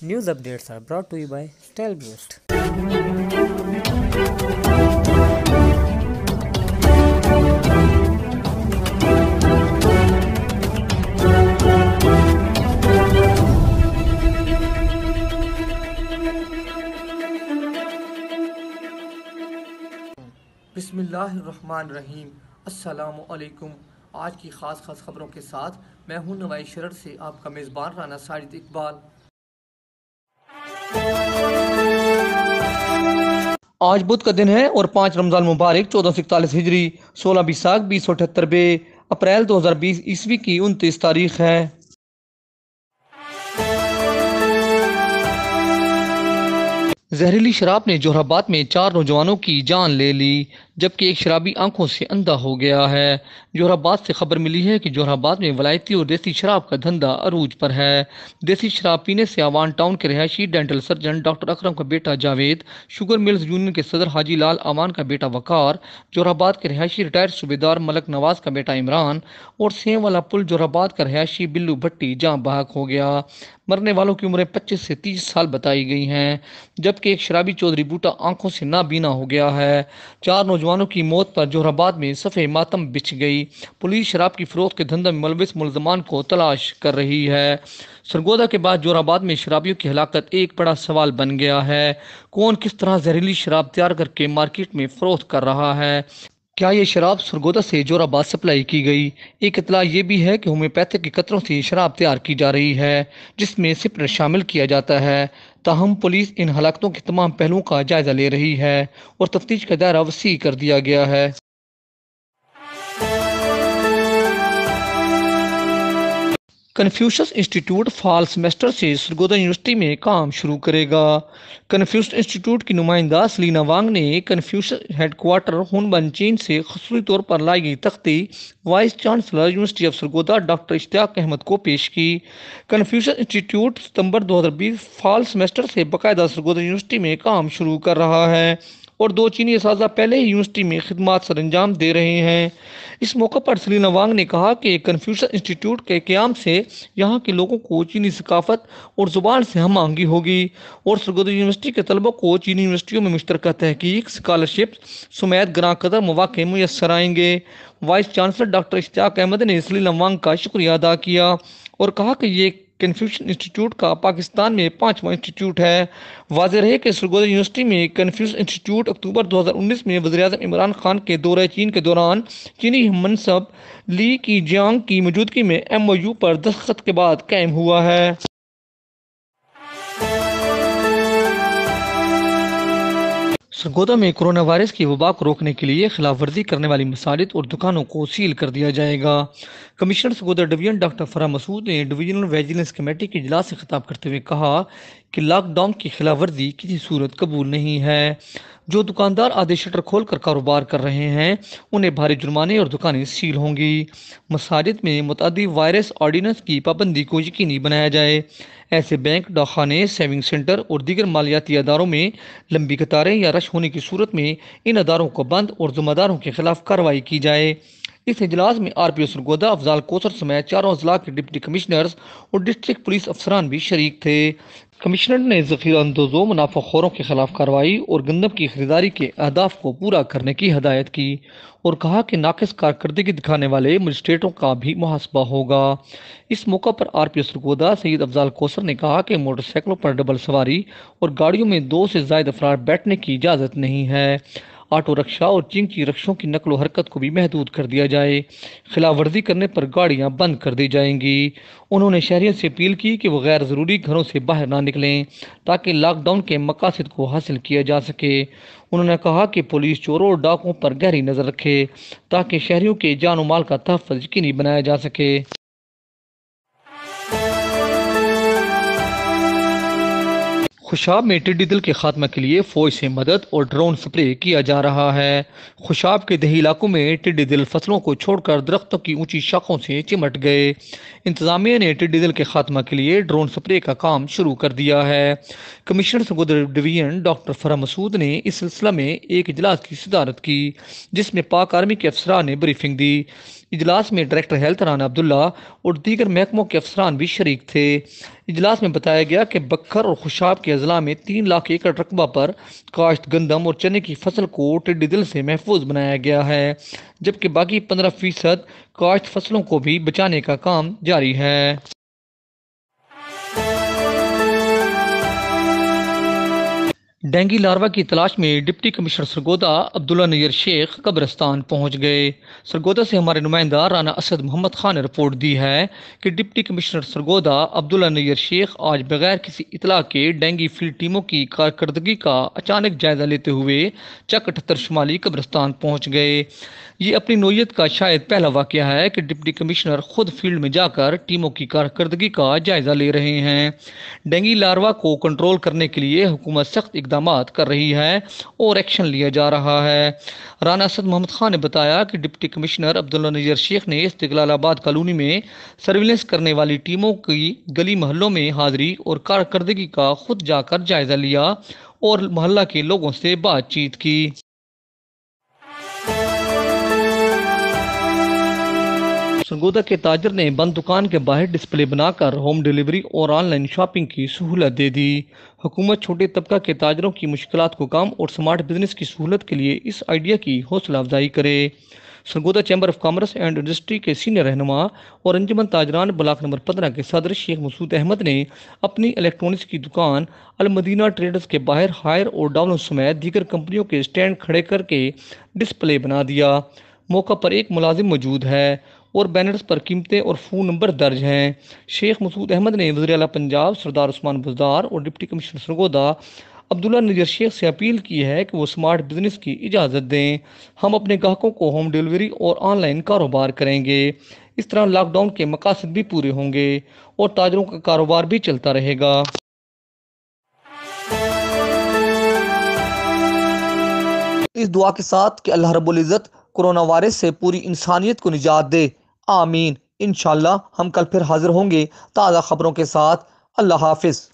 News updates are brought to you by StyleBoost. بسم اللہ الرحمن الرحیم۔ السلام علیکم۔ آج کی خاص خبروں کے ساتھ میں ہوں نوائی شرر سے آپ کا میزبان رانا ساجد اقبال۔ آج بدھ کا دن ہے اور 5 رمضان مبارک 1441 ہجری 16 بیساکھ 2078 اپریل 2020 عیسوی کی 29 تاریخ ہے۔ زہریلی شراب نے جوہر آباد میں 4 نوجوانوں کی جان لے لی، جبکہ ایک شرابی آنکھوں سے اندھا ہو گیا ہے۔ جوہر آباد سے خبر ملی ہے کہ جوہر آباد میں ولایتی اور دیسی شراب کا دھندا عروج پر ہے۔ دیسی شراب پینے سے آوان ٹاؤن کے رہائشی ڈینٹل سرجن ڈاکٹر اکرم کا بیٹا جاوید، شوگر ملز یونین کے صدر حاجی لال امان کا بیٹا وقار، جوہر آباد کے رہائشی ریٹائرڈ صوبیدار ملک نواز کا بیٹا عمران اور سیم والا پل جوہر آباد کا رہائشی بلو بھٹی جاں بحق ہو گیا۔ مرنے والوں کی عمریں 25 سے 30 سال بتائی گئی ہیں، جبکہ ایک شرابی چودھری بوٹا آنکھوں سے نابینا ہو گیا ہے۔ 4 نوجوانوں کی موت پر جوہر آباد میں صفحہ ماتم بچھ گئی۔ پولیس شراب کی فروخت کے دھندے میں ملوث ملزمان کو تلاش کر رہی ہے۔ سرگودا کے بعد جوہر آباد میں شرابیوں کی ہلاکت ایک بڑا سوال بن گیا ہے۔ کون کس طرح زہریلی شراب تیار کر کے مارکیٹ میں فروخت کر رہا ہے؟ کیا یہ شراب سرگودا سے جوہر آباد سپلائی کی گئی؟ ایک اطلاع یہ بھی ہے کہ ہومیوپیتھک کے قطروں سے شراب تیار کی جا رہی ہے، جس میں سپر شامل کیا جاتا ہے۔ تاہم پولیس ان ہلاکتوں کے تمام پہلوؤں کا جائزہ لے رہی ہے اور تفتیش کا دائرہ وسیع کر دیا گیا ہے۔ کنفیوشس انسٹی ٹیوٹ فال سیمسٹر سے سرگودا یونیورسٹی میں کام شروع کرے گا۔ کنفیوشس انسٹی ٹیوٹ کی نمائندہ سلینا وانگ نے کنفیوشس ہیڈ کوارٹر ہنبن چین سے خصوصی طور پر لائی گئی تختی vice chancellor university of Sargodha doctor Ishtiaq Ahmed کو پیش کی۔ کنفیوشس انسٹی ٹیوٹ ستمبر 2020 فال سیمسٹر سے باقاعدہ سرگودا یونیورسٹی میں کام شروع کر رہا ہے اور 2 چینی اساتذہ پہلے ہی یونیورسٹی میں خدمات سر انجام دے رہے ہیں۔ اس موقع پر سلینا وانگ نے کہا کہ کنفیوشس انسٹی ٹیوٹ کے قیام سے یہاں کے لوگوں کو چینی ثقافت اور زبان سے ہم آہنگی ہوگی اور سرگودا یونیورسٹی کے طلبہ کو چینی یونیورسٹیوں میں مشترکہ تحقیق، اسکالرشپ سمیت گراں قدر مواقع میسر آئیں گے۔ Vice chancellor doctor Ishtiaq Ahmad نے سلینا وانگ کا شکریہ ادا کیا اور کہا کہ یہ کنفیوشس انسٹی ٹیوٹ کا پاکستان میں 5واں انسٹی ٹیوٹ ہے۔ واضح رہے کہ سرگودا یونیورسٹی میں کنفیوشس انسٹی ٹیوٹ اکتوبر 2019 میں وزیراعظم عمران خان کے دورہ چین کے دوران چینی ہم منصب لی کی جیانگ کی موجودگی میں MOU پر دستخط کے بعد قائم ہوا ہے۔ سرگودا میں کورونا وائرس کی وبا کو روکنے کے لیے خلاف ورزی کرنے والی مساجد اور دکانوں کو سیل کر دیا جائے گا۔ کمشنر سرگودا ڈویژن ڈاکٹر فرح مسعود نے ڈویژنل ویجیلنس کمیٹی کے اجلاس سے خطاب کرتے ہوئے کہا کہ لاک ڈاؤن کی خلاف ورزی کسی صورت قبول نہیں ہے۔ جو دکاندار آدھے شٹر کھول کر کاروبار کر رہے ہیں انہیں بھاری جرمانے اور دکانیں سیل ہوں گی۔ مساجد میں متعدی وائرس آرڈیننس کی پابندی کو یقینی بنایا جائے۔ ایسے بینک، ڈاکخانے، سیونگ سینٹر اور دیگر مالیاتی اداروں میں لمبی قطاریں یا رش ہونے کی صورت میں ان اداروں کو بند اور ذمہ داروں کے خلاف کارروائی کی جائے۔ اس اجلاس میں RPO سرگودا افضال کوثر سمیت 4 اضلاع کے ڈپٹی کمشنرز اور ڈسٹرکٹ پولیس افسران بھی شریک تھے۔ کمشنر نے ذخیرہ اندوزوں، منافع خوروں کے خلاف کارروائی اور گندم کی خریداری کے اہداف کو پورا کرنے کی ہدایت کی اور کہا کہ ناقص کارکردگی دکھانے والے مجسٹریٹوں کا بھی محاسبہ ہوگا۔ اس موقع پر RPO سرگودا سید افضال کوثر نے کہا کہ موٹر سائیکلوں پر ڈبل سواری اور گاڑیوں میں 2 سے زائد افراد بیٹھنے کی اجازت نہیں ہے۔ آٹو رکشہ اور چینگچی رکشوں کی نقل و حرکت کو بھی محدود کر دیا جائے۔ خلاف ورزی کرنے پر گاڑیاں بند کر دی جائیں گی۔ انہوں نے شہریوں سے اپیل کی کہ وہ غیر ضروری گھروں سے باہر نہ نکلیں تاکہ لاک ڈاؤن کے مقاصد کو حاصل کیا جا سکے۔ انہوں نے کہا کہ پولیس چوروں اور ڈاکوؤں پر گہری نظر رکھے تاکہ شہریوں کے جان و مال کا تحفظ یقینی بنایا جا سکے۔ خوشاب میں ٹڈی دل کے خاتمہ کے لیے فوج سے مدد اور ڈرون سپرے کیا جا رہا ہے۔ خوشاب کے دیہی علاقوں میں ٹڈی دل فصلوں کو چھوڑ کر درختوں کی اونچی شاخوں سے چمٹ گئے۔ انتظامیہ نے ٹڈی دل کے خاتمہ کے لیے ڈرون سپرے کا کام شروع کر دیا ہے۔ کمشنر سرگودا ڈویژن ڈاکٹر فرح مسعود نے اس سلسلہ میں ایک اجلاس کی صدارت کی جس میں پاک آرمی کے افسران نے بریفنگ دی۔ اجلاس میں ڈائریکٹر ہیلتھ رانا عبداللہ اور دیگر محکموں کے افسران بھی شریک تھے۔ اجلاس میں بتایا گیا کہ بکھر اور خوشاب کے اضلاع میں 3 لاکھ ایکڑ رقبہ پر کاشت گندم اور چنے کی فصل کو ٹڈی دل سے محفوظ بنایا گیا ہے، جبکہ باقی 15% کاشت فصلوں کو بھی بچانے کا کام جاری ہے۔ ڈینگی لاروا کی تلاش میں ڈپٹی کمشنر سرگودا عبداللہ نیر شیخ قبرستان پہنچ گئے۔ سرگودا سے ہمارے نمائندہ رانا اسد محمد خان نے رپورٹ دی ہے کہ ڈپٹی کمشنر سرگودا عبداللہ نیر شیخ آج بغیر کسی اطلاع کے ڈینگی فیلڈ ٹیموں کی کارکردگی کا اچانک جائزہ لیتے ہوئے چک 78 شمالی قبرستان پہنچ گئے۔ یہ اپنی نوعیت کا شاید پہلا واقعہ ہے کہ ڈپٹی کمشنر خود فیلڈ میں جا کر ٹیموں کی کارکردگی کا جائزہ لے رہے ہیں۔ ڈینگی لاروا کو کنٹرول کرنے کے لیے حکومت سخت اقدامات کر رہی ہے اور ایکشن لیا جا رہا ہے۔ رانا اسد محمد خان نے بتایا کہ ڈپٹی کمشنر عبداللہ نیر شیخ نے استقلال آباد کالونی میں سرویلنس کرنے والی ٹیموں کی گلی محلوں میں حاضری اور کارکردگی کا خود جا کر جائزہ لیا اور محلہ کے لوگوں سے بات چیت کی۔ سرگودا کے تاجر نے بند دکان کے باہر ڈسپلے بنا کر ہوم ڈیلیوری اور آن لائن شاپنگ کی سہولت دے دی۔ حکومت چھوٹے طبقہ کے تاجروں کی مشکلات کو کم اور سمارٹ بزنس کی سہولت کے لیے اس آئیڈیا کی حوصلہ افزائی کرے۔ Sargodha chamber of commerce and industry کے سینئر رہنما اور انجمن تاجران بلاک نمبر 15 کے صدر شیخ مسعود احمد نے اپنی الیکٹرانکس کی دکان المدینہ ٹریڈرز کے باہر ہائر اور ڈاؤن سمیت دیگر کمپنیوں کے سٹینڈ کھڑے کر کے ڈسپلے بنا دیا۔ موقع پر ایک ملازم موجود ہے اور بینرز پر قیمتیں اور فون نمبر درج ہیں۔ شیخ مسعود احمد نے وزیر اعلیٰ پنجاب سردار عثمان بزدار اور ڈپٹی کمشنر سرگودا عبداللہ نیر شیخ سے اپیل کی ہے کہ وہ سمارٹ بزنس کی اجازت دیں۔ ہم اپنے گاہکوں کو ہوم ڈیلیوری اور آن لائن کاروبار کریں گے۔ اس طرح لاک ڈاؤن کے مقاصد بھی پورے ہوں گے اور تاجروں کا کاروبار بھی چلتا رہے گا۔ اس دعا کے ساتھ کہ اللہ رب العزت کورونا وائرس سے پوری انسانیت کو نجات دے، آمین۔ انشاءاللہ ہم کل پھر حاضر ہوں گے تازہ خبروں کے ساتھ۔ اللہ حافظ۔